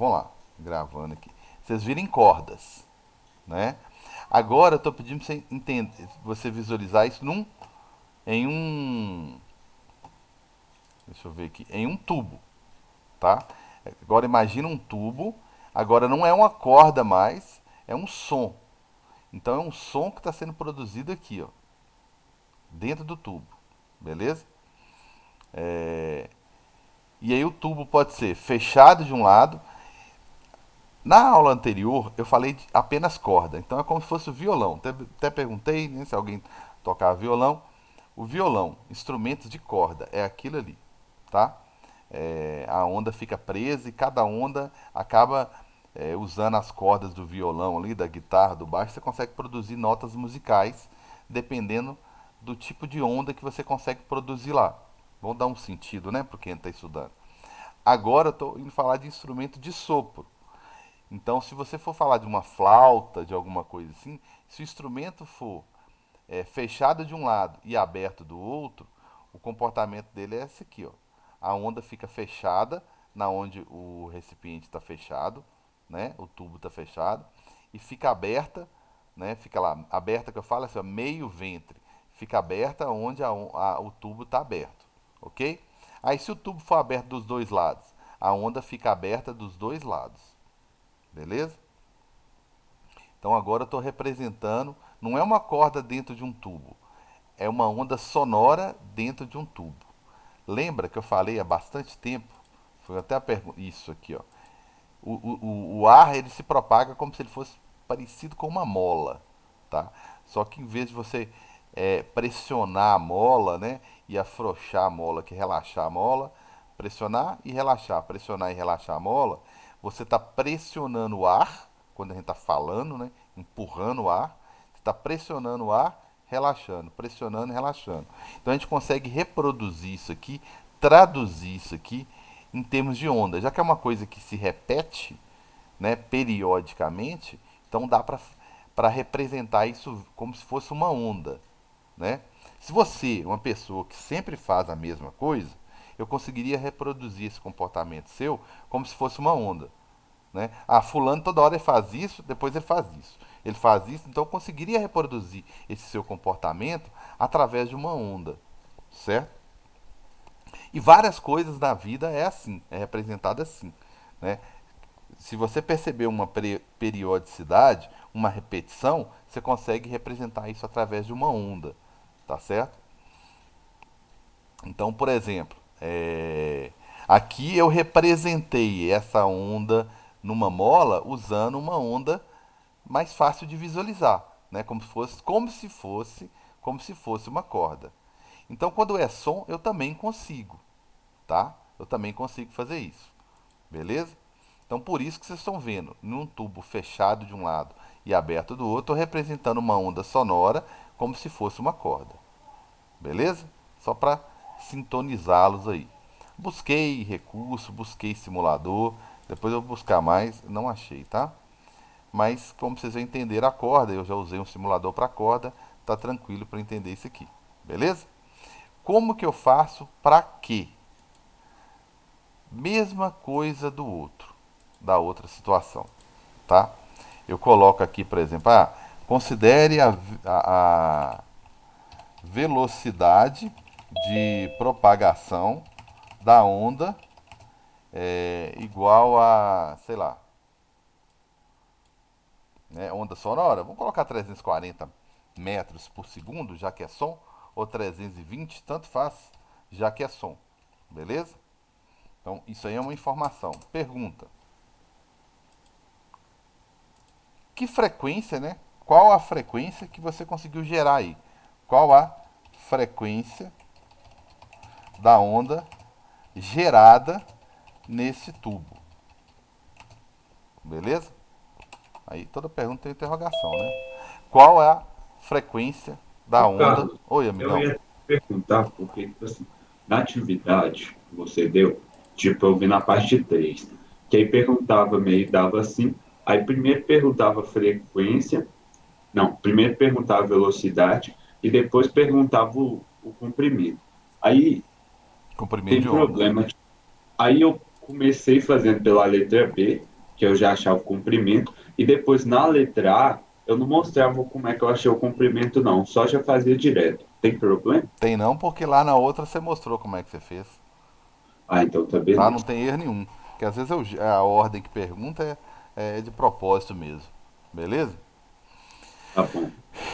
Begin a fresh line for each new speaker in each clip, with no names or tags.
vamos lá, gravando aqui. Vocês viram cordas, né? Agora eu estou pedindo para você entender, você visualizar isso em um, deixa eu ver aqui, em um tubo, tá? Agora imagina um tubo, agora não é uma corda mais, é um som. Então é um som que está sendo produzido aqui, ó, dentro do tubo, beleza? E aí o tubo pode ser fechado de um lado. Na aula anterior eu falei de apenas corda, então é como se fosse o violão. Até perguntei, né, se alguém tocava violão. O violão, instrumentos de corda, é aquilo ali, tá? A onda fica presa e cada onda acaba usando as cordas do violão ali, da guitarra, do baixo, você consegue produzir notas musicais dependendo do tipo de onda que você consegue produzir lá. Vamos dar um sentido, né, para quem está estudando. Agora eu estou indo falar de instrumento de sopro. Então, se você for falar de uma flauta, de alguma coisa assim, se o instrumento for fechado de um lado e aberto do outro, o comportamento dele é esse aqui, ó. A onda fica fechada na onde o recipiente está fechado, né? O tubo está fechado e fica aberta, né? Fica lá aberta que eu falo assim, ó, meio ventre, fica aberta onde o tubo está aberto, ok? Aí se o tubo for aberto dos dois lados, a onda fica aberta dos dois lados, beleza? Então agora eu estou representando, não é uma corda dentro de um tubo, é uma onda sonora dentro de um tubo. Lembra que eu falei há bastante tempo? Foi até a pergunta. Isso aqui, ó. O ar ele se propaga como se ele fosse parecido com uma mola, tá? Só que em vez de você pressionar a mola, né, e afrouxar a mola, que relaxar a mola, pressionar e relaxar a mola, você está pressionando o ar quando a gente está falando, né, empurrando o ar, você está pressionando o ar, relaxando, pressionando e relaxando. Então a gente consegue reproduzir isso aqui, traduzir isso aqui em termos de onda. Já que é uma coisa que se repete, né, periodicamente, então dá para representar isso como se fosse uma onda, né? Se você, uma pessoa que sempre faz a mesma coisa, eu conseguiria reproduzir esse comportamento seu como se fosse uma onda, né? Ah, fulano toda hora ele faz isso, depois ele faz isso. Ele faz isso, então eu conseguiria reproduzir esse seu comportamento através de uma onda, certo? E várias coisas na vida é assim, é representada assim, né? Se você perceber uma periodicidade, uma repetição, você consegue representar isso através de uma onda, tá certo? Então, por exemplo, aqui eu representei essa onda numa mola usando uma onda mais fácil de visualizar, né? Como se fosse uma corda. Então, quando é som, eu também consigo, tá? Eu também consigo fazer isso, beleza? Então, por isso que vocês estão vendo, num tubo fechado de um lado e aberto do outro, representando uma onda sonora como se fosse uma corda, beleza? Só para sintonizá-los aí. Busquei recurso, busquei simulador, depois eu vou buscar mais, não achei, tá? Mas como vocês já entenderam a corda, eu já usei um simulador para corda, tá tranquilo para entender isso aqui, beleza? Como que eu faço para quê? Mesma coisa do outro, da outra situação, tá? Eu coloco aqui, por exemplo, considere a velocidade de propagação da onda igual a, sei lá, né, onda sonora. Vamos colocar 340 metros por segundo, já que é som, ou 320, tanto faz, já que é som, beleza? Então, isso aí é uma informação. Pergunta: que frequência, né? Qual a frequência que você conseguiu gerar aí? Qual a frequência da onda gerada nesse tubo? Beleza? Aí toda pergunta tem interrogação, né? Qual é a frequência da
Ô,
onda?
Carlos,
Oi,
eu
amigão.
ia te perguntar, porque, tipo assim, na atividade que você deu, tipo, eu vi na parte 3 que aí perguntava meio, dava assim, aí primeiro perguntava frequência, não, primeiro perguntava velocidade e depois perguntava o comprimento. Aí
Comprimento
tem
de onda.
problema. Aí eu comecei fazendo pela letra B, que eu já achava o comprimento, e depois na letra A, eu não mostrava como é que eu achei o comprimento, não, só já fazia direto. Tem problema?
Tem não, porque lá na outra você mostrou como é que você fez.
Ah, então tá
Tá? Não
beleza.
tem erro nenhum. Porque às vezes a ordem que pergunta é de propósito mesmo. Beleza?
Tá bom.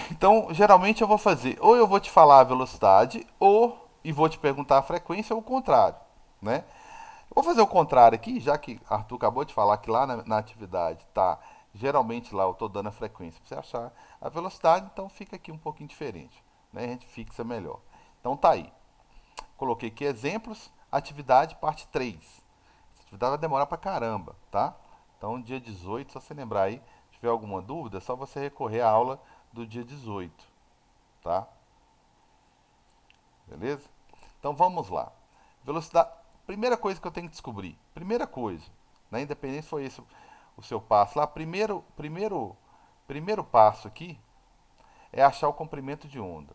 Então, geralmente eu vou fazer, ou eu vou te falar a velocidade, ou e vou te perguntar a frequência, ou o contrário, né? Eu vou fazer o contrário aqui, já que Arthur acabou de falar que lá na atividade tá, geralmente lá eu estou dando a frequência para você achar a velocidade, então fica aqui um pouquinho diferente, né? A gente fixa melhor. Então tá aí. Coloquei aqui exemplos, atividade parte 3. Essa atividade vai demorar pra caramba, tá? Então dia 18, só você lembrar aí, se tiver alguma dúvida, é só você recorrer à aula do dia 18, tá? Beleza? Então vamos lá. Velocidade. Primeira coisa que eu tenho que descobrir. Primeira coisa, né? Independente se foi esse o seu passo lá. Primeiro passo aqui é achar o comprimento de onda,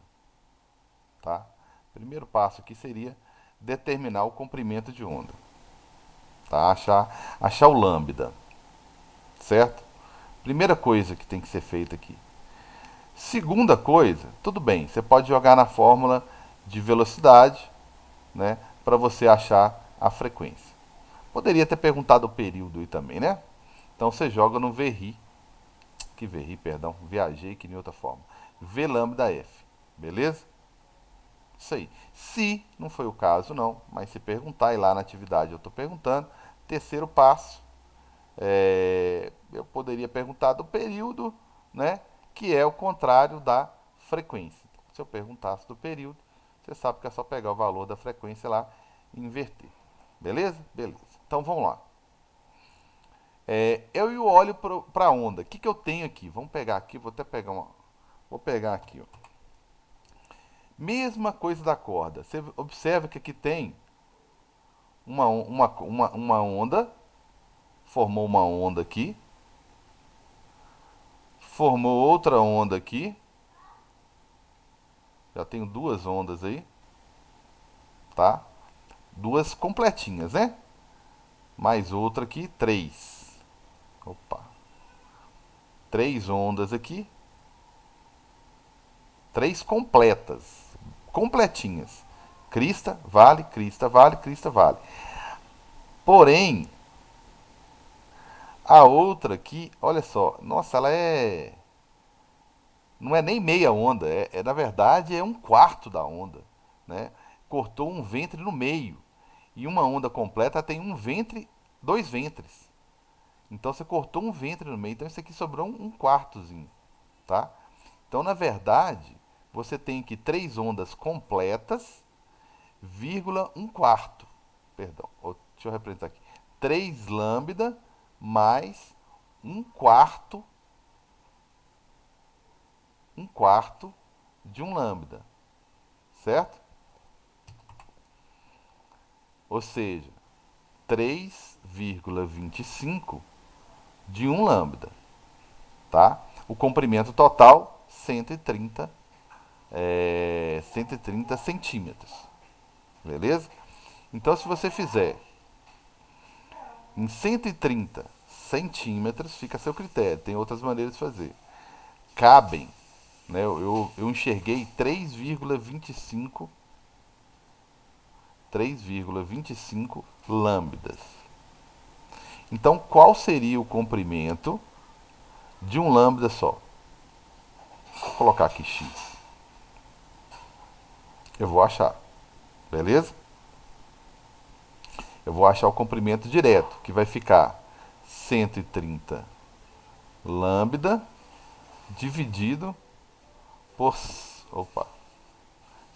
tá? Primeiro passo aqui seria determinar o comprimento de onda, tá? Achar o lambda, certo? Primeira coisa que tem que ser feita aqui. Segunda coisa, tudo bem, você pode jogar na fórmula de velocidade, né, para você achar a frequência. Poderia ter perguntado o período aí também, né? Então você joga no VRI, perdão, viajei que nem outra forma. V lambda F, beleza? Isso aí. Se não foi o caso, não, mas se perguntar, e lá na atividade eu estou perguntando, terceiro passo, eu poderia perguntar do período, né? Que é o contrário da frequência. Se eu perguntasse do período, você sabe que é só pegar o valor da frequência lá e inverter. Beleza? Beleza. Então vamos lá. Eu olho para a onda. O que eu tenho aqui? Vamos pegar aqui, vou até pegar uma. Vou pegar aqui, ó. Mesma coisa da corda. Você observa que aqui tem uma onda, formou uma onda aqui, formou outra onda aqui. Já tenho duas ondas aí, tá? Duas completinhas, né? Mais outra aqui, três. Opa. Três ondas aqui. Três completas. Completinhas. Crista, vale, crista, vale, crista, vale. Porém, a outra aqui, olha só. Nossa, ela é. Não é nem meia onda. Na verdade, é um quarto da onda, né? Cortou um ventre no meio. E uma onda completa tem um ventre, dois ventres. Então você cortou um ventre no meio. Então isso aqui sobrou um quartozinho, tá? Então na verdade você tem aqui três ondas completas, vírgula um quarto. Perdão, deixa eu representar aqui. 3 lambda mais um quarto de um lambda, certo? Ou seja, 3,25 de um lambda, tá? O comprimento total 130 centímetros, beleza? Então se você fizer em 130 centímetros, fica a seu critério, tem outras maneiras de fazer. Cabem, né? Eu enxerguei 3,25 lambdas. Então qual seria o comprimento de um lambda só? Vou colocar aqui x. Eu vou achar, beleza? Eu vou achar o comprimento direto, que vai ficar 130 lambda dividido por. Opa!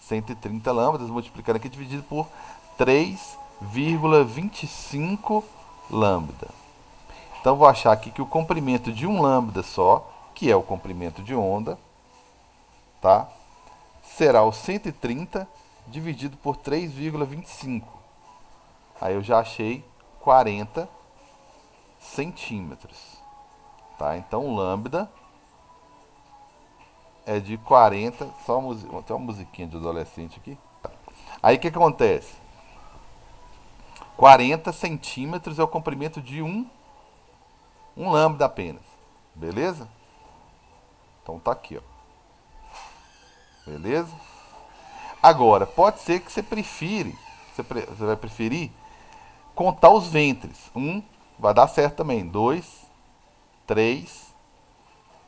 130 lambdas multiplicando aqui dividido por 3,25 lambda. Então vou achar aqui que o comprimento de um lambda só, que é o comprimento de onda, tá? Será o 130 dividido por 3,25. Aí eu já achei 40 centímetros, tá? Então lambda é de 40, tem uma musiquinha de adolescente aqui. Aí o que acontece? 40 centímetros é o comprimento de um Um lambda apenas. Beleza? Então tá aqui, ó. Beleza? Agora, pode ser que você vai preferir contar os ventres. Vai dar certo também. Dois, três,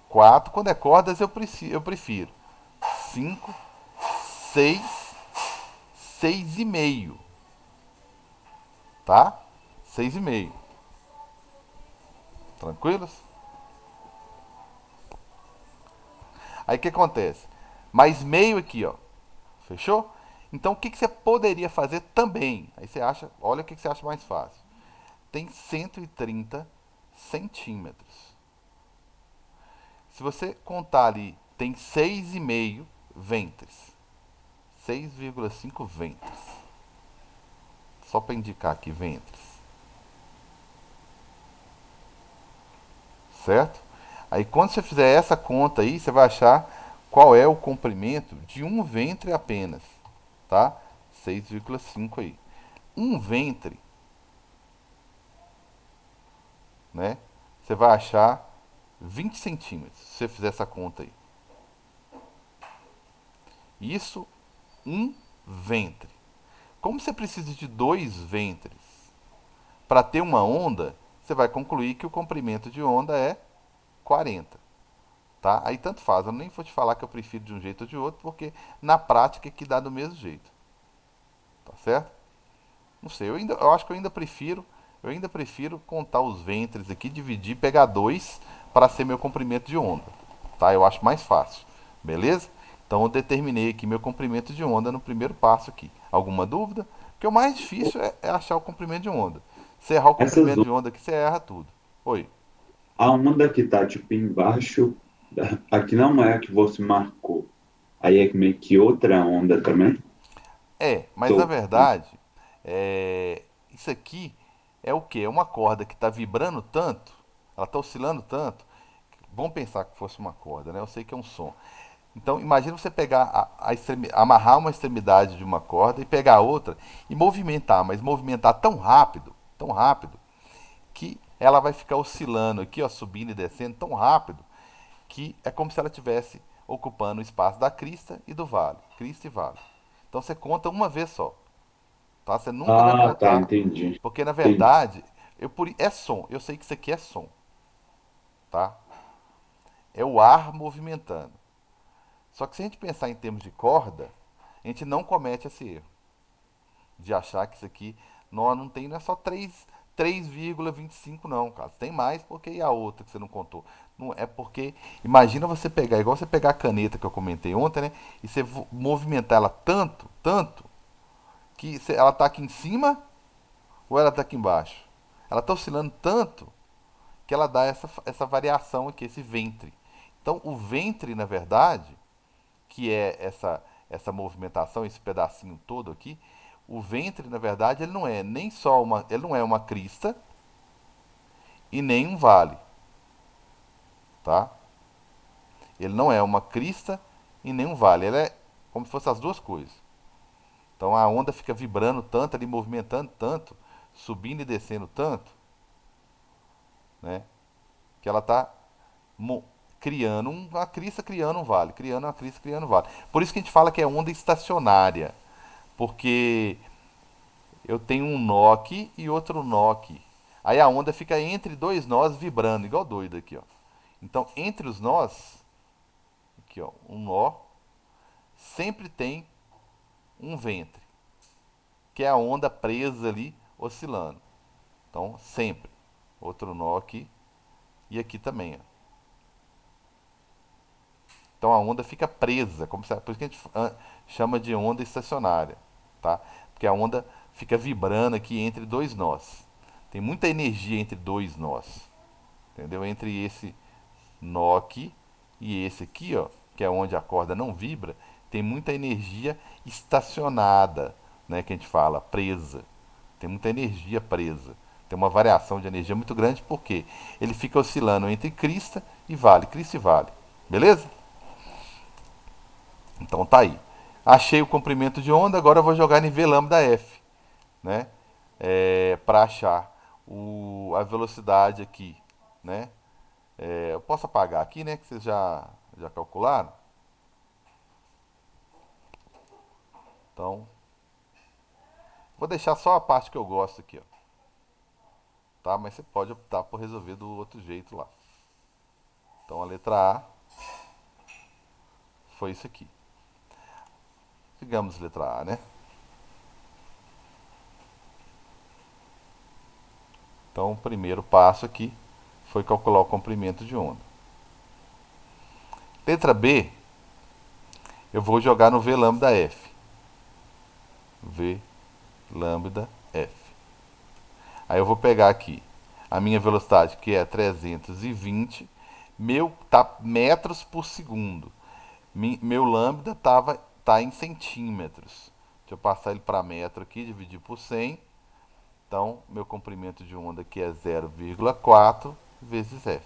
quatro. Quando é cordas, eu prefiro. Cinco, seis, seis e meio. Tá? Seis e meio. Tranquilos? Aí o que acontece? Mais meio aqui, ó. Fechou? Então o que, que você poderia fazer também? Aí você acha, olha o que, que você acha mais fácil. Tem 130 centímetros. Se você contar ali, tem 6,5 ventres. 6,5 ventres. Só para indicar aqui, ventres. Certo? Aí quando você fizer essa conta aí, você vai achar qual é o comprimento de um ventre apenas. Tá? 6,5 aí. Um ventre, né? Você vai achar 20 centímetros, se você fizer essa conta aí. Isso, um ventre. Como você precisa de dois ventres para ter uma onda, você vai concluir que o comprimento de onda é 40. Tá? Aí tanto faz, eu nem vou te falar que eu prefiro de um jeito ou de outro, porque na prática é que dá do mesmo jeito. Tá certo? Não sei, eu acho que eu ainda prefiro contar os ventres aqui, dividir, pegar dois para ser meu comprimento de onda. Tá? Eu acho mais fácil. Beleza? Então eu determinei aqui meu comprimento de onda no primeiro passo aqui. Alguma dúvida? Porque o mais difícil é achar o comprimento de onda. Se errar o
Essas
comprimento de onda aqui, você erra tudo. Oi.
A onda que tá, tipo, embaixo, aqui não é a que você marcou. Aí é meio que outra onda também.
Mas na
Tô.
verdade, isso aqui é o que? É uma corda que está vibrando tanto, ela está oscilando tanto. Vamos pensar que fosse uma corda, né? Eu sei que é um som. Então, imagina você pegar amarrar uma extremidade de uma corda e pegar a outra e movimentar, mas movimentar tão rápido, que ela vai ficar oscilando aqui, ó, subindo e descendo tão rápido, que é como se ela estivesse ocupando o espaço da crista e do vale, crista e vale. Então você conta uma vez só, tá? Você nunca vai
Ah, tá,
contar,
entendi.
porque na
Entendi.
verdade, é som. Eu sei que isso aqui é som, tá? É o ar movimentando. Só que se a gente pensar em termos de corda, a gente não comete esse erro de achar que isso aqui não é só 3,25 não, cara. Tem mais porque e a outra que você não contou? Não é porque imagina você pegar igual você pegar a caneta que eu comentei ontem, né? E você movimentar ela tanto que ela tá aqui em cima ou ela tá aqui embaixo. Ela tá oscilando tanto que ela dá essa variação aqui, esse ventre. Então, o ventre, na verdade, que é essa movimentação, esse pedacinho todo aqui, o ventre, na verdade, ele não é nem só ele não é uma crista e nem um vale, tá? Ele não é uma crista e nem um vale, ele é como se fossem as duas coisas. Então a onda fica vibrando tanto, ali movimentando tanto, subindo e descendo tanto, né? Que ela está criando uma crista, criando um vale, criando uma crista, criando um vale. Por isso que a gente fala que é onda estacionária, porque eu tenho um nó aqui e outro nó aqui. Aí a onda fica entre dois nós vibrando, igual doido aqui, ó. Então, entre os nós, aqui, ó, um nó, sempre tem um ventre, que é a onda presa ali, oscilando. Então, sempre. Outro nó aqui e aqui também, ó. Então a onda fica presa, por isso que a gente chama de onda estacionária, tá? Porque a onda fica vibrando aqui entre dois nós. Tem muita energia entre dois nós, entendeu? Entre esse nó aqui e esse aqui, ó, que é onde a corda não vibra, tem muita energia estacionada, né, que a gente fala, presa. Tem muita energia presa. Tem uma variação de energia muito grande porque ele fica oscilando entre crista e vale. Beleza? Então tá aí. Achei o comprimento de onda, agora eu vou jogar em V lambda F, né? Para achar a velocidade aqui né? Eu posso apagar aqui, né? Que vocês já calcularam. Então, vou deixar só a parte que eu gosto aqui, ó. Tá? Mas você pode optar por resolver do outro jeito lá. Então, a letra A foi isso aqui. Digamos letra A, né? Então, o primeiro passo aqui foi calcular o comprimento de onda. Letra B, eu vou jogar no V lambda F. V lambda F. Aí eu vou pegar aqui a minha velocidade, que é 320, meu tá metros por segundo. Meu lambda tá em centímetros. Deixa eu passar ele para metro aqui, dividir por 100. Então, meu comprimento de onda aqui é 0,4 vezes F.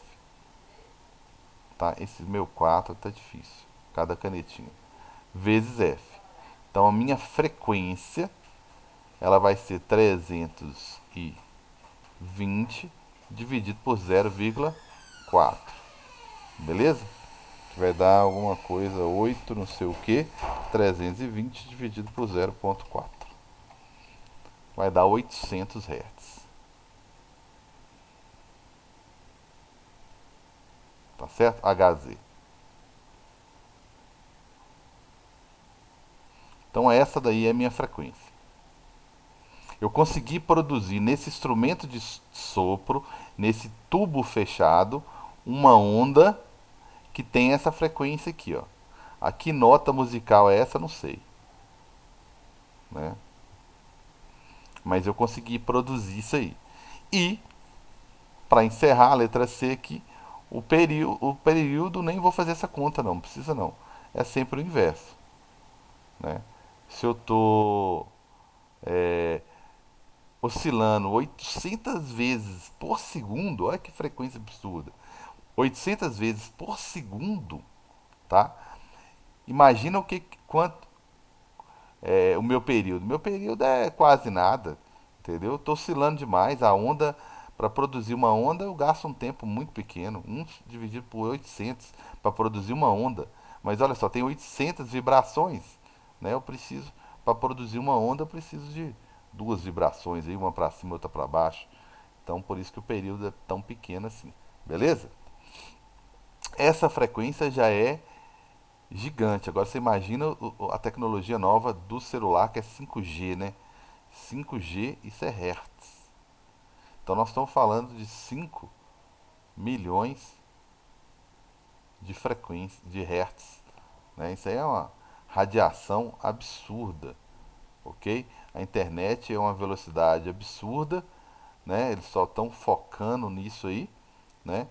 Tá? Esse meu 4 tá difícil. Cada canetinha. Vezes F. Então, a minha frequência ela vai ser 320 dividido por 0,4. Beleza? Que vai dar alguma coisa 8 não sei o que. 320 dividido por 0,4. Vai dar 800 Hz. Tá certo? HZ. Então essa daí é a minha frequência. Eu consegui produzir nesse instrumento de sopro, nesse tubo fechado, uma onda que tem essa frequência aqui, ó. A que nota musical é essa, não sei, né? Mas eu consegui produzir isso aí. E para encerrar a letra C aqui, o período nem vou fazer essa conta não, precisa não. É sempre o inverso, né? Se eu tô oscilando 800 vezes por segundo, olha que frequência absurda. 800 vezes por segundo, tá? Imagina quanto é o meu período. Meu período é quase nada, entendeu? Estou oscilando demais. A onda, para produzir uma onda, eu gasto um tempo muito pequeno. 1 dividido por 800 para produzir uma onda. Mas olha só, tem 800 vibrações, né? Para produzir uma onda, eu preciso de duas vibrações aí, uma para cima e outra para baixo. Então, por isso que o período é tão pequeno assim. Beleza? Essa frequência já é gigante. Agora você imagina a tecnologia nova do celular que é 5G, né? 5G, isso é Hertz. Então nós estamos falando de 5 milhões de frequências, de Hertz. Né? Isso aí é uma radiação absurda, ok? A internet é uma velocidade absurda, né? Eles só estão focando nisso aí, né?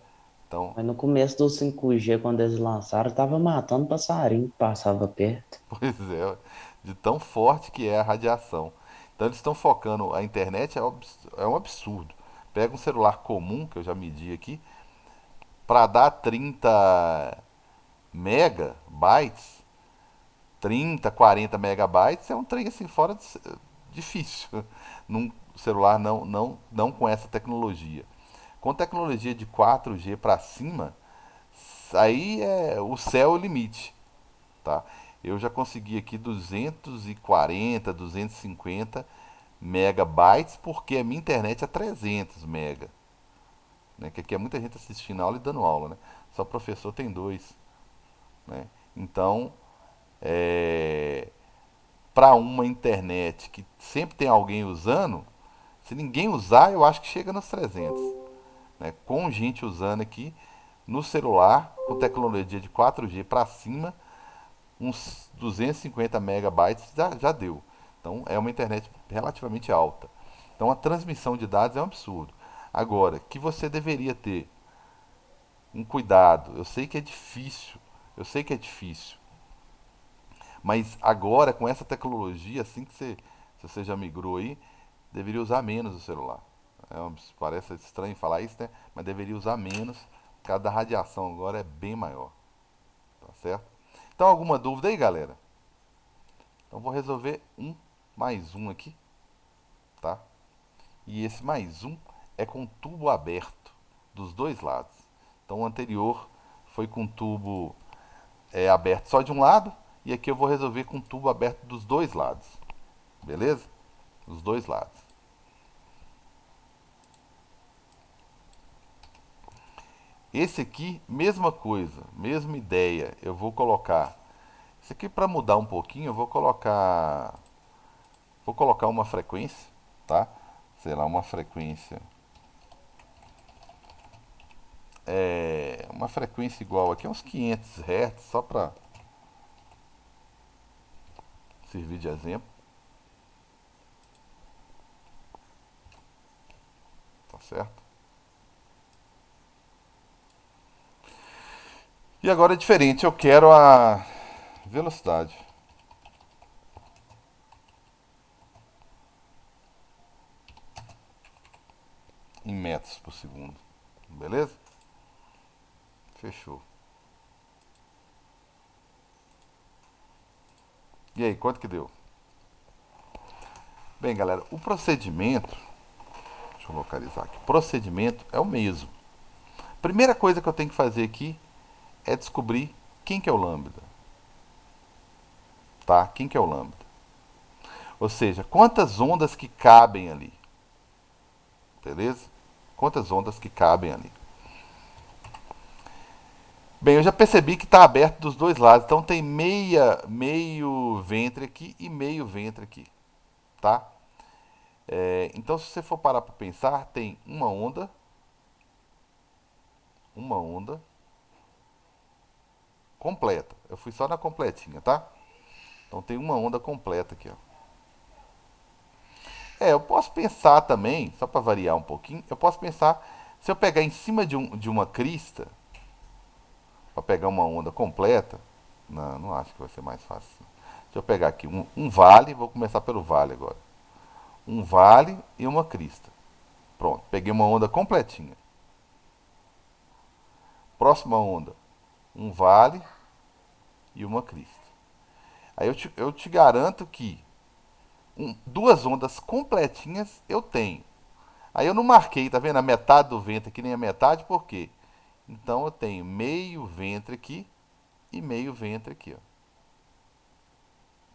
Então,
Mas no começo do 5G, quando eles lançaram, tava matando passarinho que passava perto.
pois é, de tão forte que é a radiação. Então eles estão focando, a internet é um absurdo. Pega um celular comum, que eu já medi aqui, para dar 30 megabytes, 30, 40 megabytes, é um trem assim fora difícil. Num celular não com essa tecnologia. Com tecnologia de 4G para cima, aí é o céu é o limite, tá? Eu já consegui aqui 240, 250 megabytes, porque a minha internet é 300 mega, né? Que aqui é muita gente assistindo aula e dando aula, né? Só professor tem dois, né? Então, é, para uma internet que sempre tem alguém usando, se ninguém usar, eu acho que chega nos 300, né? Com gente usando aqui no celular, com tecnologia de 4G para cima, uns 250 megabytes já deu. Então é uma internet relativamente alta. Então a transmissão de dados é um absurdo. Agora, que você deveria ter um cuidado, eu sei que é difícil, eu sei que é difícil, mas agora com essa tecnologia, assim que você, se você já migrou aí, deveria usar menos o celular. Parece estranho falar isso, né? Mas deveria usar menos, por causa da radiação agora é bem maior, tá certo? Então alguma dúvida aí, galera? Então vou resolver mais um aqui, tá? E esse mais um é com tubo aberto dos dois lados. Então o anterior foi com tubo aberto só de um lado, e aqui eu vou resolver com tubo aberto dos dois lados. Beleza? Dos dois lados. Esse aqui, mesma coisa, mesma ideia. Eu vou colocar. Isso aqui para mudar um pouquinho, eu vou colocar uma frequência, tá? Sei lá, uma frequência. Uma frequência igual aqui, uns 500 Hz, só para servir de exemplo. Tá certo? E agora é diferente, eu quero a velocidade. Em metros por segundo. Beleza? Fechou. E aí, quanto que deu? Bem, galera, o procedimento, deixa eu localizar aqui. O procedimento é o mesmo. Primeira coisa que eu tenho que fazer aqui é descobrir quem que é o lambda. Tá? Quem que é o lambda? Ou seja, quantas ondas que cabem ali. Beleza? Quantas ondas que cabem ali. Bem, eu já percebi que está aberto dos dois lados. Então tem meio ventre aqui e meio ventre aqui. Tá? Então se você for parar para pensar, tem uma onda completa. Eu fui só na completinha, tá? Então tem uma onda completa aqui, ó. Eu posso pensar também, só para variar um pouquinho, eu posso pensar, se eu pegar em cima de uma crista, para pegar uma onda completa, não acho que vai ser mais fácil. Deixa eu pegar aqui um vale, vou começar pelo vale agora. Um vale e uma crista. Pronto, peguei uma onda completinha. Próxima onda, um vale e uma crista. Aí eu te garanto que duas ondas completinhas eu tenho. Aí eu não marquei, tá vendo? A metade do ventre aqui, nem a metade, por quê? Então eu tenho meio ventre aqui e meio ventre aqui, ó.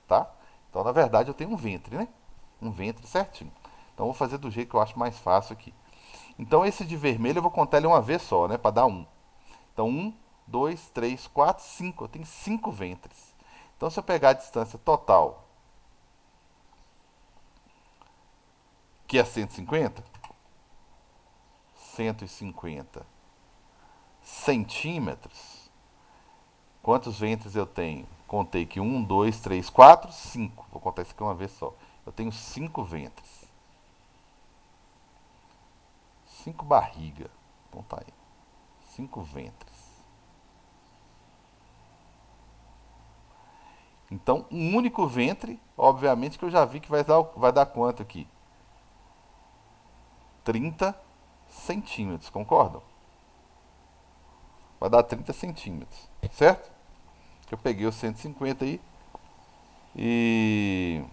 Tá? Então na verdade eu tenho um ventre, né? Um ventre certinho. Então eu vou fazer do jeito que eu acho mais fácil aqui. Então esse de vermelho eu vou contar ele uma vez só, né? Para dar um. Então 1, 2, 3, 4, 5. Eu tenho 5 ventres. Então se eu pegar a distância total, que é 150 centímetros. Quantos ventres eu tenho? Contei que 1, 2, 3, 4, 5. Vou contar isso aqui uma vez só. Eu tenho 5 ventres. 5 barriga. Então tá aí. 5 ventres. Então, um único ventre, obviamente que eu já vi que vai dar quanto aqui? 30 centímetros, concordam? Vai dar 30 centímetros, certo? Que eu peguei os 150 aí e,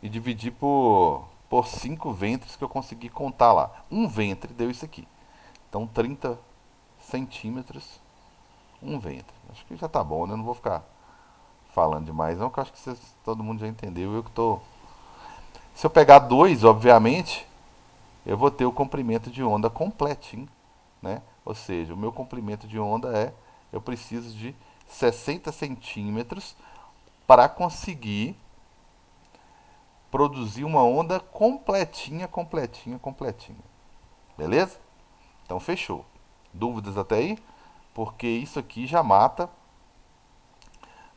e dividi por 5 ventres que eu consegui contar lá. Um ventre deu isso aqui. Então 30 centímetros, um ventre. Acho que já tá bom, né? Não vou ficar falando demais, não, que eu acho que todo mundo já entendeu. Eu que tô. Se eu pegar dois, obviamente, eu vou ter o comprimento de onda completinho, né? Ou seja, o meu comprimento de onda eu preciso de 60 centímetros para conseguir produzir uma onda completinha, completinha, completinha. Beleza? Então fechou. Dúvidas até aí? Porque isso aqui já mata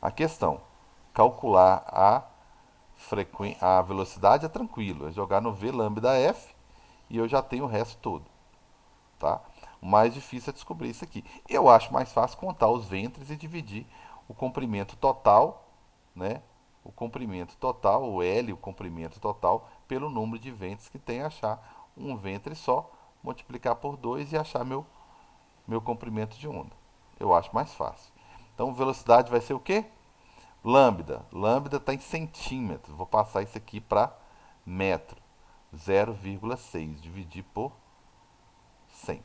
a questão. Calcular a velocidade é tranquilo. É jogar no V lambda F e eu já tenho o resto todo. Tá? O mais difícil é descobrir isso aqui. Eu acho mais fácil contar os ventres e dividir o comprimento total, né? O comprimento total, o L, o comprimento total, pelo número de ventres que tem, achar um ventre só, multiplicar por 2 e achar meu comprimento de onda. Eu acho mais fácil. Então, velocidade vai ser o quê? Lambda. Lambda está em centímetros. Vou passar isso aqui para metro. 0,6 dividir por 100.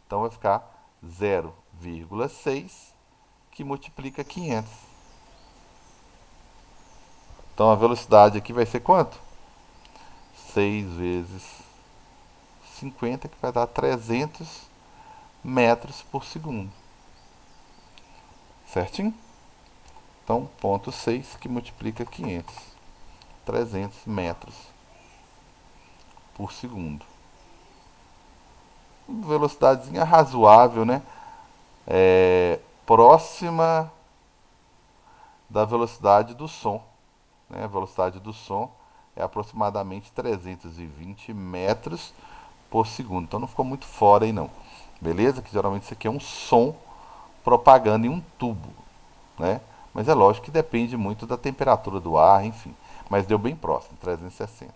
Então vai ficar 0,6 que multiplica 500. Então a velocidade aqui vai ser quanto? 6 vezes 50, que vai dar 300 metros por segundo. Certinho? Então, ponto 6 que multiplica 500. 300 metros por segundo. Velocidadezinha razoável, né? Próxima da velocidade do som. Né? A velocidade do som é aproximadamente 320 metros por segundo. Então não ficou muito fora aí não. Beleza? Que geralmente isso aqui é um som propagando em um tubo, né? Mas é lógico que depende muito da temperatura do ar, enfim. Mas deu bem próximo, 360.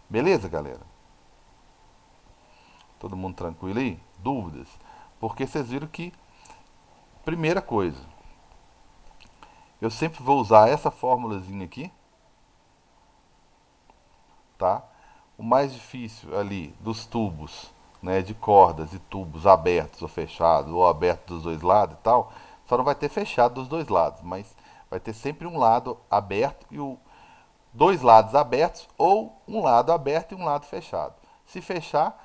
Beleza, galera? Todo mundo tranquilo aí? Dúvidas? Porque vocês viram que, primeira coisa, eu sempre vou usar essa fórmulazinha aqui, tá? O mais difícil ali dos tubos, né, de cordas e tubos abertos ou fechados, ou abertos dos dois lados e tal, só não vai ter fechado dos dois lados, mas vai ter sempre um lado aberto e dois lados abertos, ou um lado aberto e um lado fechado. Se fechar,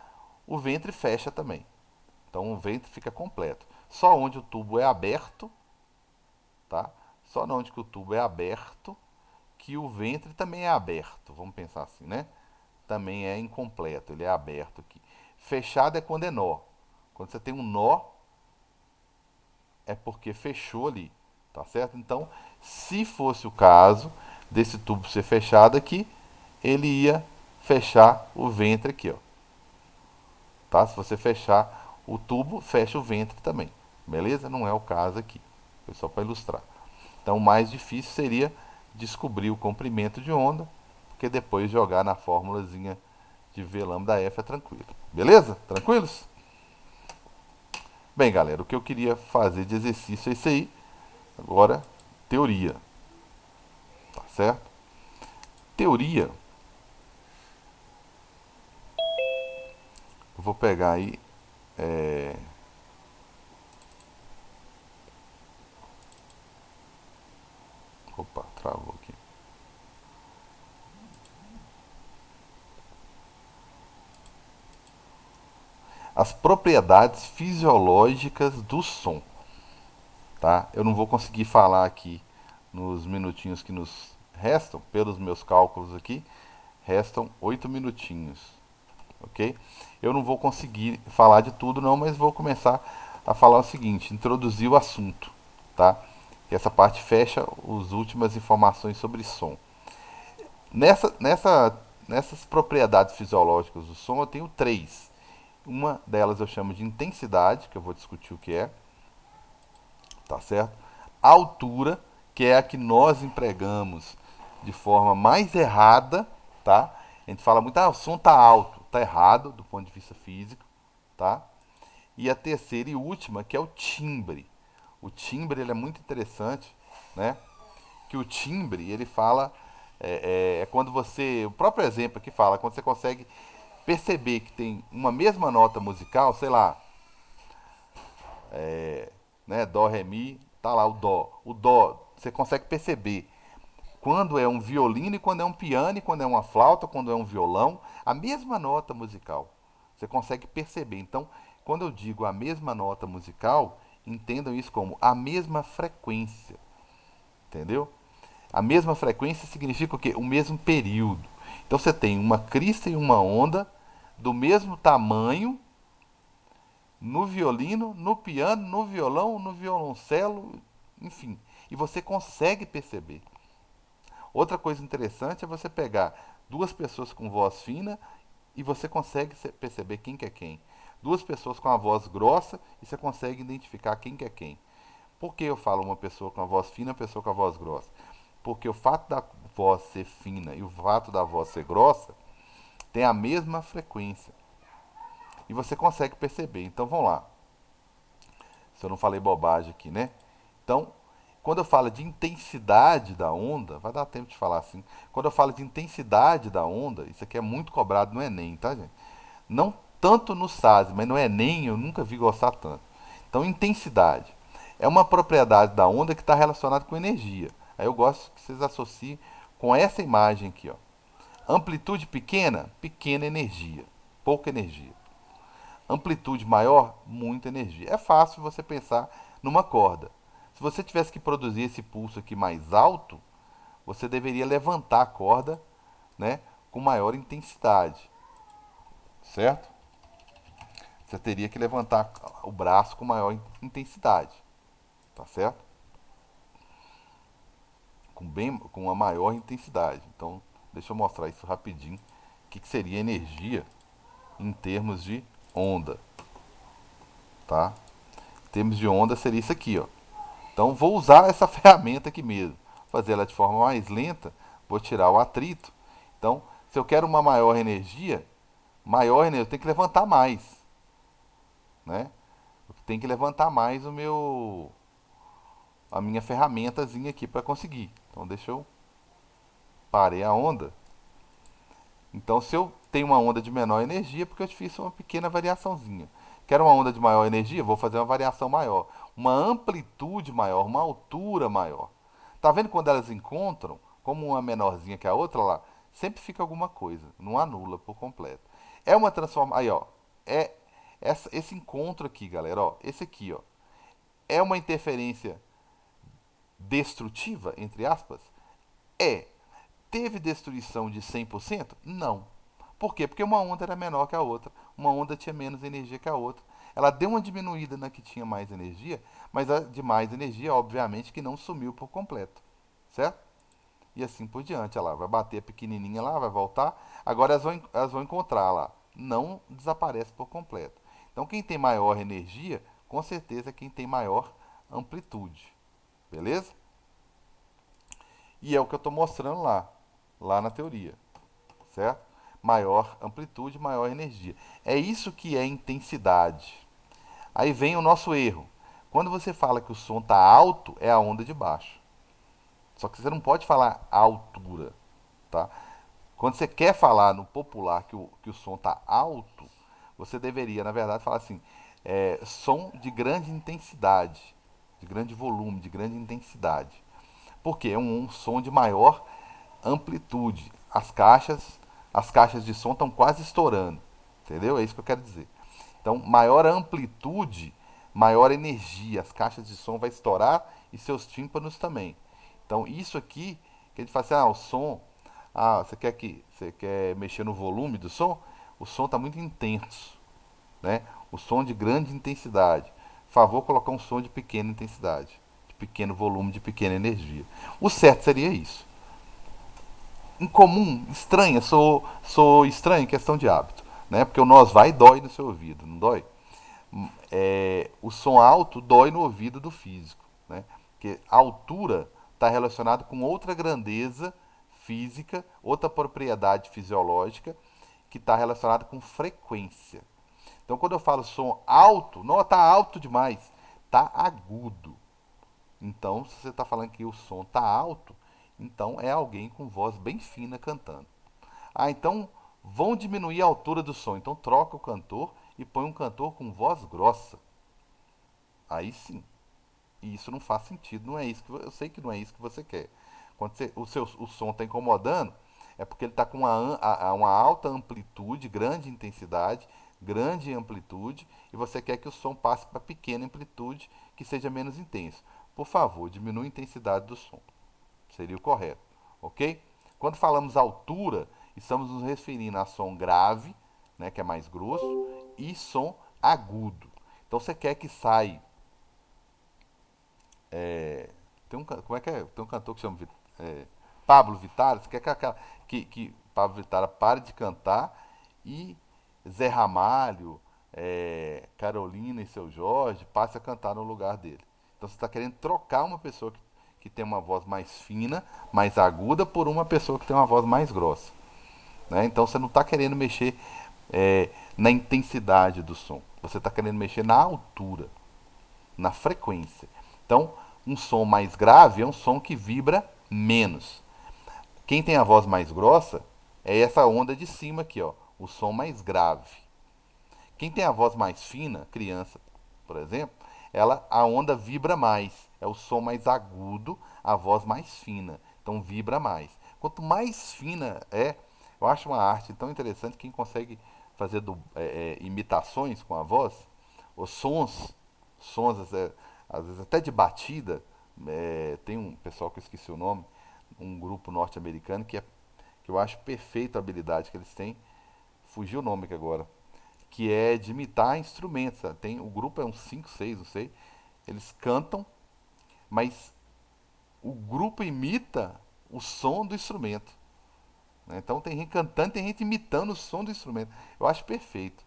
o ventre fecha também. Então o ventre fica completo. Só onde o tubo é aberto, tá? Só onde que o tubo é aberto, que o ventre também é aberto. Vamos pensar assim, né? Também é incompleto, ele é aberto aqui. Fechado é quando é nó. Quando você tem um nó, é porque fechou ali, tá certo? Então, se fosse o caso desse tubo ser fechado aqui, ele ia fechar o ventre aqui, ó. Tá? Se você fechar o tubo, fecha o ventre também. Beleza? Não é o caso aqui. Foi só para ilustrar. Então, o mais difícil seria descobrir o comprimento de onda, porque depois jogar na fórmulazinha de V lambda F é tranquilo. Beleza? Tranquilos? Bem, galera, o que eu queria fazer de exercício é isso aí. Agora, teoria. Tá certo? Teoria. Eu vou pegar aí. Opa, travou aqui. As propriedades fisiológicas do som. Tá? Eu não vou conseguir falar aqui nos minutinhos que nos restam, pelos meus cálculos aqui, restam 8 minutinhos, ok? Eu não vou conseguir falar de tudo não, mas vou começar a falar o seguinte, introduzir o assunto, tá? Que essa parte fecha as últimas informações sobre som. Nessas propriedades fisiológicas do som eu tenho três. Uma delas eu chamo de intensidade, que eu vou discutir o que é, tá certo? A altura, que é a que nós empregamos de forma mais errada, tá? A gente fala muito, o som tá alto, tá errado do ponto de vista físico, tá? E a terceira e última, que é o timbre. O timbre, ele é muito interessante, né? Que o timbre, ele fala, é quando você, o próprio exemplo aqui fala, quando você consegue perceber que tem uma mesma nota musical, sei lá, né, dó, ré, mi, tá lá o dó. O dó, você consegue perceber quando é um violino e quando é um piano, e quando é uma flauta, quando é um violão, a mesma nota musical. Você consegue perceber. Então, quando eu digo a mesma nota musical, entendam isso como a mesma frequência. Entendeu? A mesma frequência significa o quê? O mesmo período. Então você tem uma crista e uma onda do mesmo tamanho no violino, no piano, no violão, no violoncelo, enfim. E você consegue perceber. Outra coisa interessante é você pegar duas pessoas com voz fina e você consegue perceber quem que é quem. Duas pessoas com a voz grossa e você consegue identificar quem que é quem. Por que eu falo uma pessoa com a voz fina e uma pessoa com a voz grossa? Porque o fato da voz ser fina e o fato da voz ser grossa tem a mesma frequência. E você consegue perceber. Então vamos lá. Se eu não falei bobagem aqui, né? Então, quando eu falo de intensidade da onda, vai dar tempo de falar assim. Quando eu falo de intensidade da onda, isso aqui é muito cobrado no Enem, tá, gente? Não tanto no SAS, mas no Enem eu nunca vi gostar tanto. Então, intensidade é uma propriedade da onda que está relacionada com energia. Aí eu gosto que vocês associem com essa imagem aqui, ó. Amplitude pequena, pequena energia, pouca energia. Amplitude maior, muita energia. É fácil você pensar numa corda. Se você tivesse que produzir esse pulso aqui mais alto, você deveria levantar a corda, né, com maior intensidade, certo? Você teria que levantar o braço com maior intensidade, tá certo? Com uma maior intensidade. Então, deixa eu mostrar isso rapidinho. O que seria energia em termos de onda, tá? Em termos de onda seria isso aqui, ó. Então, vou usar essa ferramenta aqui mesmo. Fazer ela de forma mais lenta, vou tirar o atrito. Então, se eu quero uma maior energia, eu tenho que levantar mais, né? Eu tenho que levantar mais a minha ferramentazinha aqui para conseguir. Então, deixa eu parei a onda. Então, se eu tenho uma onda de menor energia, porque eu fiz uma pequena variaçãozinha. Quero uma onda de maior energia, vou fazer uma variação maior, uma amplitude maior, uma altura maior. Tá vendo quando elas encontram, como uma menorzinha que a outra lá, sempre fica alguma coisa, não anula por completo. É uma transformação, aí ó, esse encontro aqui, galera, ó, esse aqui, ó, é uma interferência destrutiva, entre aspas? É. Teve destruição de 100%? Não. Por quê? Porque uma onda era menor que a outra, uma onda tinha menos energia que a outra. Ela deu uma diminuída na que tinha mais energia, mas a de mais energia, obviamente, que não sumiu por completo, certo? E assim por diante, ela vai bater a pequenininha lá, vai voltar, agora elas vão encontrar lá, não desaparece por completo. Então, quem tem maior energia, com certeza é quem tem maior amplitude, beleza? E é o que eu estou mostrando lá na teoria, certo? Maior amplitude, maior energia. É isso que é intensidade. Aí vem o nosso erro. Quando você fala que o som está alto, é a onda de baixo. Só que você não pode falar altura, tá? Quando você quer falar no popular que o som está alto, você deveria, na verdade, falar assim, som de grande intensidade, de grande volume, de grande intensidade. Porque é um som de maior amplitude. As caixas de som estão quase estourando. Entendeu? É isso que eu quero dizer. Então, maior amplitude, maior energia. As caixas de som vai estourar e seus tímpanos também. Então, isso aqui, que a gente fala assim, o som, você quer mexer no volume do som? O som está muito intenso, né? O som de grande intensidade. Favor colocar um som de pequena intensidade, de pequeno volume, de pequena energia. O certo seria isso. Incomum, estranha, sou estranho em questão de hábito, né? Porque o nós vai dói no seu ouvido, não dói? O som alto dói no ouvido do físico, né? Porque a altura está relacionada com outra grandeza física, outra propriedade fisiológica que está relacionada com frequência. Então, quando eu falo som alto, não está alto demais, está agudo. Então, se você está falando que o som está alto, então é alguém com voz bem fina cantando. Então vão diminuir a altura do som. Então troca o cantor e põe um cantor com voz grossa. Aí sim. E isso não faz sentido. Não é isso que eu sei que não é isso que você quer. Quando o som está incomodando, é porque ele está com uma alta amplitude, grande intensidade, grande amplitude, e você quer que o som passe para pequena amplitude, que seja menos intenso. Por favor, diminua a intensidade do som. Seria o correto, ok? Quando falamos altura, estamos nos referindo a som grave, né, que é mais grosso, e som agudo. Então você quer que saia. Como é que é? Tem um cantor que chama Pablo Vittar. Você quer que Pablo Vittar pare de cantar e Zé Ramalho, Carolina e Seu Jorge passe a cantar no lugar dele. Então você está querendo trocar uma pessoa que tem uma voz mais fina, mais aguda, por uma pessoa que tem uma voz mais grossa, né? Então você não está querendo mexer na intensidade do som. Você está querendo mexer na altura, na frequência. Então, um som mais grave é um som que vibra menos. Quem tem a voz mais grossa é essa onda de cima aqui, ó, o som mais grave. Quem tem a voz mais fina, criança, por exemplo, a onda vibra mais. É o som mais agudo, a voz mais fina. Então vibra mais. Quanto mais fina eu acho uma arte tão interessante quem consegue fazer imitações com a voz, os sons às vezes até de batida. Tem um pessoal que eu esqueci o nome, um grupo norte-americano que eu acho perfeita a habilidade que eles têm. Fugiu o nome aqui agora, que é de imitar instrumentos. O grupo é uns 5 6 não sei. Eles cantam, mas o grupo imita o som do instrumento, né? Então tem gente cantando, tem gente imitando o som do instrumento. Eu acho perfeito.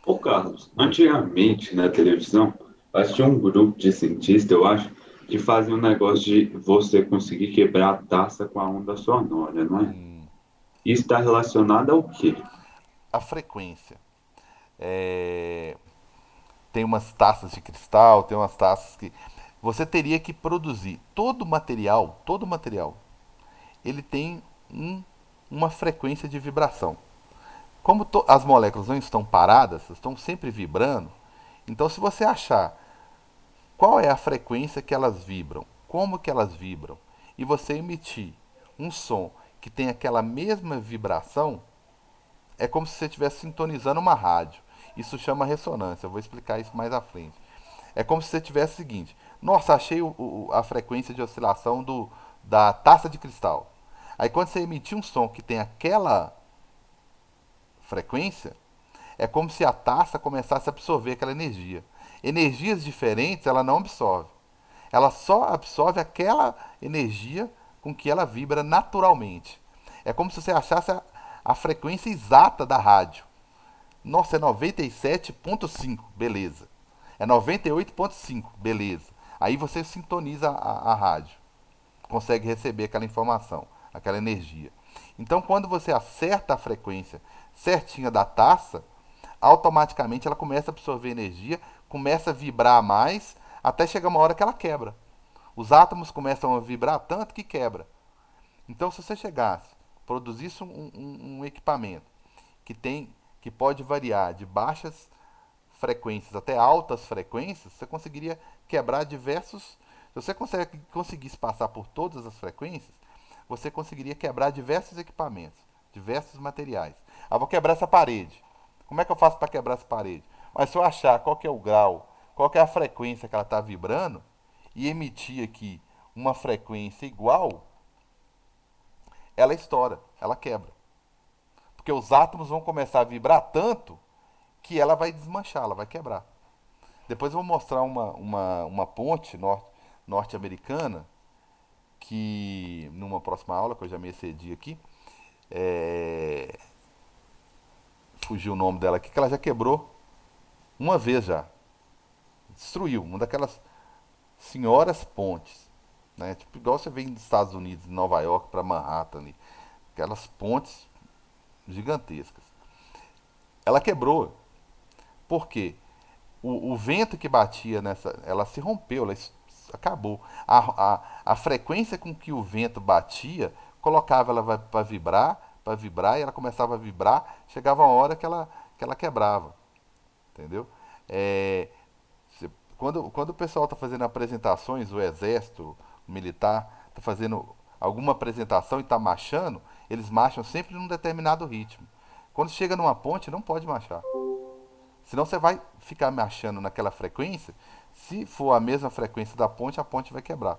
Ô, Carlos, antigamente na televisão, tinha um grupo de cientistas, eu acho, que fazia um negócio de você conseguir quebrar a taça com a onda sonora, não é? Isso está relacionado ao quê?
A frequência. É, Tem umas taças de cristal, tem umas taças que. Você teria que produzir todo material, ele tem uma frequência de vibração. Como as moléculas não estão paradas, estão sempre vibrando, então se você achar qual é a frequência que elas vibram, como que elas vibram, e você emitir um som que tem aquela mesma vibração, é como se você estivesse sintonizando uma rádio. Isso chama ressonância, eu vou explicar isso mais à frente. É como se você tivesse o seguinte: nossa, achei a frequência de oscilação da taça de cristal. Aí quando você emitir um som que tem aquela frequência, é como se a taça começasse a absorver aquela energia. Energias diferentes ela não absorve. Ela só absorve aquela energia com que ela vibra naturalmente. É como se você achasse a frequência exata da rádio. Nossa, é 97,5, beleza. É 98,5, beleza. Aí você sintoniza a rádio, consegue receber aquela informação, aquela energia. Então, quando você acerta a frequência certinha da taça, automaticamente ela começa a absorver energia, começa a vibrar mais, até chegar uma hora que ela quebra. Os átomos começam a vibrar tanto que quebra. Então, se você chegasse, produzisse um equipamento que pode variar de baixas frequências até altas frequências, você conseguiria quebrar diversos. Se você conseguisse passar por todas as frequências, você conseguiria quebrar diversos equipamentos, diversos materiais. Ah, vou quebrar essa parede. Como é que eu faço para quebrar essa parede? Mas se eu achar qual que é o grau, qual que é a frequência que ela está vibrando e emitir aqui uma frequência igual, ela estoura, ela quebra. Porque os átomos vão começar a vibrar tanto que ela vai desmanchar, ela vai quebrar. Depois eu vou mostrar uma ponte norte-americana que, numa próxima aula, que eu já me excedi aqui, é, fugiu o nome dela aqui, que ela já quebrou uma vez já. Destruiu, uma daquelas senhoras pontes. Né? Tipo, igual você vem dos Estados Unidos, de Nova York para Manhattan ali. Aquelas pontes gigantescas. Ela quebrou. Por quê? O vento que batia nessa. Ela se rompeu, ela acabou. A frequência com que o vento batia colocava ela para vibrar, e ela começava a vibrar. Chegava uma hora que ela quebrava. Entendeu? É, quando o pessoal está fazendo apresentações, o exército, o militar, está fazendo alguma apresentação e está marchando, eles marcham sempre num determinado ritmo. Quando chega numa ponte, não pode marchar. Senão você vai ficar marchando naquela frequência. Se for a mesma frequência da ponte, a ponte vai quebrar.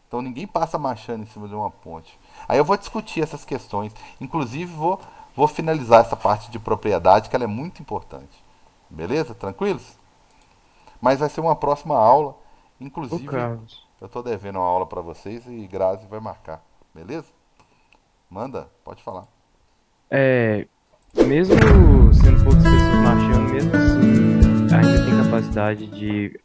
Então ninguém passa marchando em cima de uma ponte. Aí eu vou discutir essas questões. Inclusive vou finalizar essa parte de propriedade, que ela é muito importante. Beleza? Tranquilos? Mas vai ser uma próxima aula.
Ô,
Inclusive,
Carlos,
eu estou devendo uma aula para vocês e Grazi vai marcar. Beleza? Manda, pode falar.
é, mesmo sendo poucas pessoas marchando, mesmo assim, ainda tem capacidade de